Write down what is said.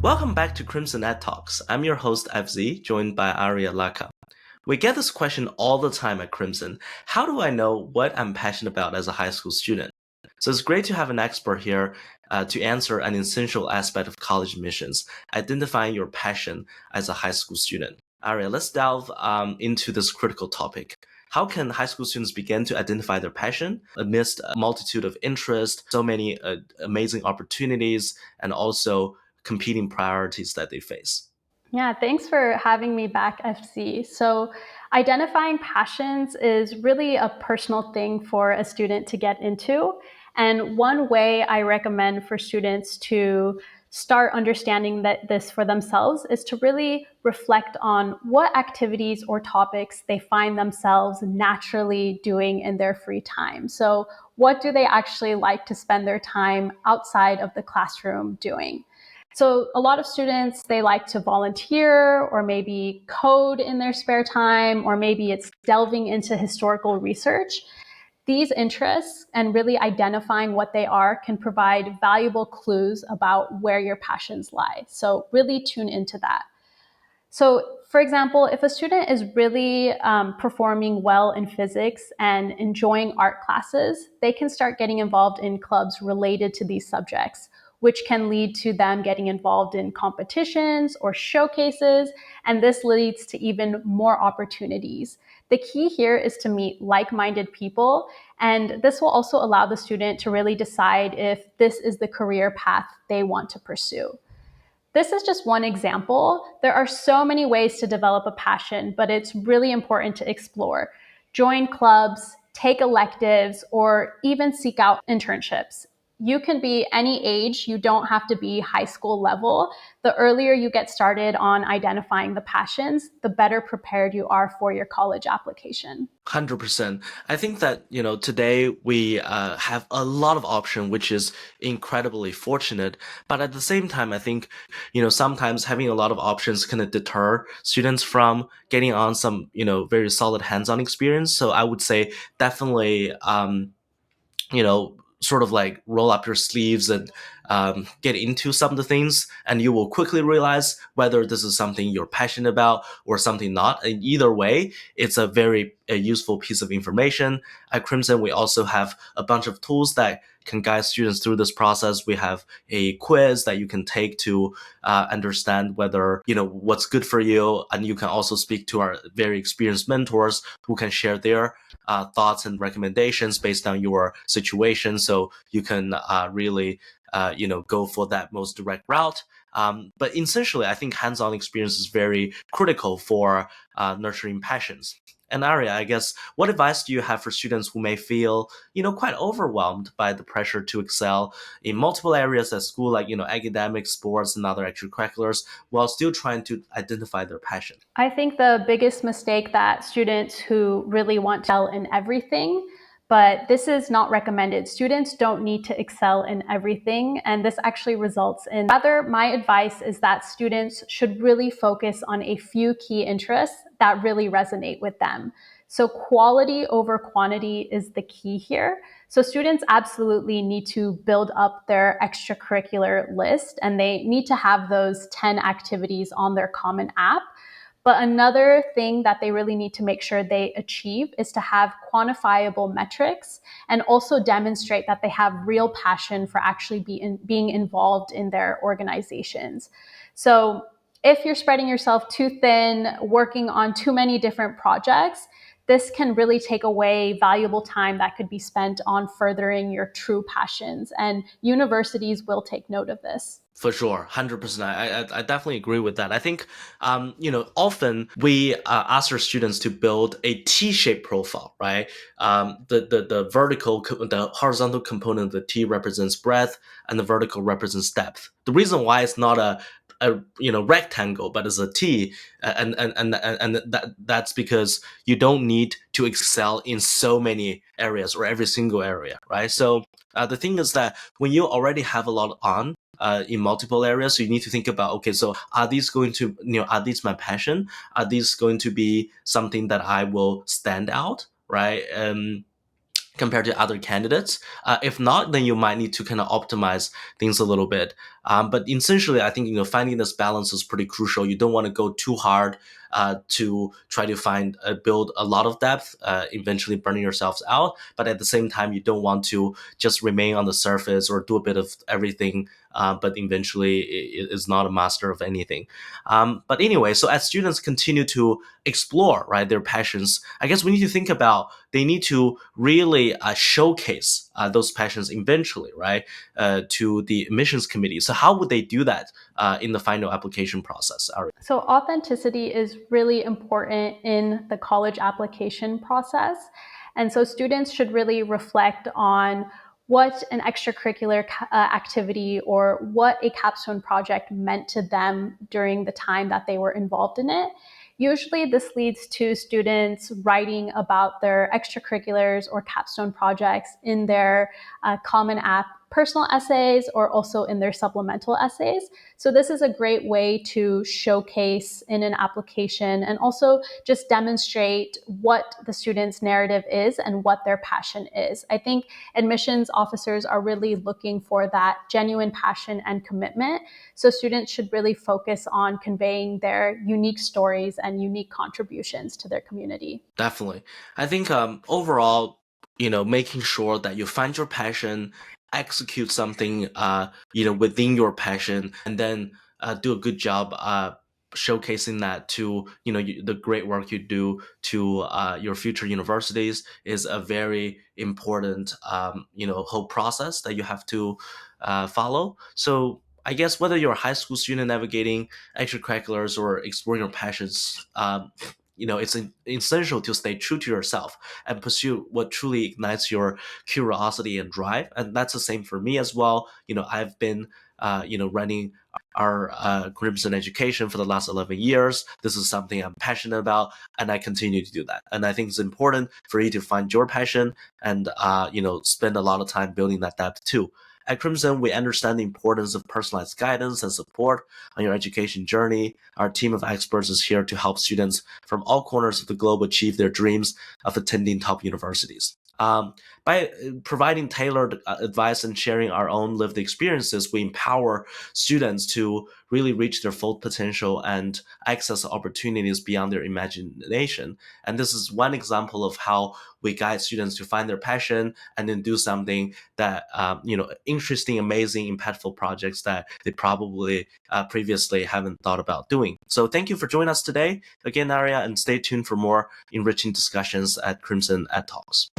Welcome back to Crimson Ed Talks. I'm your host FZ, joined by Arria Lahka. We get this question all the time at Crimson. How do I know what I'm passionate about as a high school student? So it's great to have an expert here to answer an essential aspect of college admissions, identifying your passion as a high school student. Arya, let's delve into this critical topic. How can high school students begin to identify their passion amidst a multitude of interests, so many amazing opportunities, and also competing priorities that they face? Yeah, thanks for having me back, FC. So, identifying passions is really a personal thing for a student to get into. And one way I recommend for students to start understanding this for themselves is to really reflect on what activities or topics they find themselves naturally doing in their free time. So, what do they actually like to spend their time outside of the classroom doing? So a lot of students, they like to volunteer or maybe code in their spare time, or maybe it's delving into historical research. These interests and really identifying what they are can provide valuable clues about where your passions lie. So really tune into that. So, for example, if a student is really performing well in physics and enjoying art classes, they can start getting involved in clubs related to these subjects, which can lead to them getting involved in competitions or showcases, and this leads to even more opportunities. The key here is to meet like-minded people, and this will also allow the student to really decide if this is the career path they want to pursue. This is just one example. There are so many ways to develop a passion, but it's really important to explore. Join clubs, take electives, or even seek out internships. You can be any age, you don't have to be high school level. The earlier you get started on identifying the passions, the better prepared you are for your college application. 100%. I think that, today we have a lot of option, which is incredibly fortunate. But at the same time, I think, sometimes having a lot of options can deter students from getting on some, very solid hands-on experience. So I would say definitely, sort of like roll up your sleeves and get into some of the things, and you will quickly realize whether this is something you're passionate about or something not. And either way, it's a useful piece of information. At Crimson, we also have a bunch of tools that can guide students through this process. We have a quiz that you can take to understand whether what's good for you, and you can also speak to our very experienced mentors who can share their thoughts and recommendations based on your situation, so you can really go for that most direct route. But essentially, I think hands-on experience is very critical for nurturing passions. And Aria, I guess, what advice do you have for students who may feel, quite overwhelmed by the pressure to excel in multiple areas at school, like, academics, sports, and other extracurriculars, while still trying to identify their passion? I think the biggest mistake that students who really want to excel in everything, but this is not recommended. Students don't need to excel in everything, and this actually results in, rather, my advice is that students should really focus on a few key interests that really resonate with them. So quality over quantity is the key here. So students absolutely need to build up their extracurricular list, and they need to have those 10 activities on their Common App. But another thing that they really need to make sure they achieve is to have quantifiable metrics and also demonstrate that they have real passion for actually being involved in their organizations. So if you're spreading yourself too thin, working on too many different projects, this can really take away valuable time that could be spent on furthering your true passions. And universities will take note of this. For sure, 100%. I definitely agree with that. I think, often we ask our students to build a T-shaped profile, right? The horizontal component of the T represents breadth, and the vertical represents depth. The reason why it's not a rectangle, but it's a T, and that's because you don't need to excel in so many areas or every single area, right? So the thing is that when you already have a lot on in multiple areas, so you need to think about, okay, so are these going to, are these my passion? Are these going to be something that I will stand out, right? compared to other candidates. If not, then you might need to kind of optimize things a little bit. But essentially, I think finding this balance is pretty crucial. You don't want to go too hard to try to build a lot of depth, eventually burning yourselves out. But at the same time, you don't want to just remain on the surface or do a bit of everything. But eventually, it is not a master of anything. But anyway, so as students continue to explore, right, their passions, I guess we need to think about they need to really showcase those passions eventually, right, to the admissions committee. So how would they do that in the final application process? So, authenticity is really important in the college application process. And so, students should really reflect on what an extracurricular activity or what a capstone project meant to them during the time that they were involved in it. Usually, this leads to students writing about their extracurriculars or capstone projects in their Common App personal essays or also in their supplemental essays. So this is a great way to showcase in an application and also just demonstrate what the student's narrative is and what their passion is. I think admissions officers are really looking for that genuine passion and commitment. So students should really focus on conveying their unique stories and unique contributions to their community. Definitely. I think overall, making sure that you find your passion, execute something, within your passion, and then do a good job showcasing that to, the great work you do to your future universities is a very important, whole process that you have to follow. So I guess whether you're a high school student navigating extracurriculars or exploring your passions, it's essential to stay true to yourself and pursue what truly ignites your curiosity and drive. And that's the same for me as well. I've been running our Crimson education for the last 11 years. This is something I'm passionate about, and I continue to do that. And I think it's important for you to find your passion and spend a lot of time building that depth too. At Crimson, we understand the importance of personalized guidance and support on your education journey. Our team of experts is here to help students from all corners of the globe achieve their dreams of attending top universities. By providing tailored advice and sharing our own lived experiences, we empower students to really reach their full potential and access opportunities beyond their imagination. And this is one example of how we guide students to find their passion and then do something that, interesting, amazing, impactful projects that they probably previously haven't thought about doing. So thank you for joining us today again, Arria, and stay tuned for more enriching discussions at Crimson Ed Talks.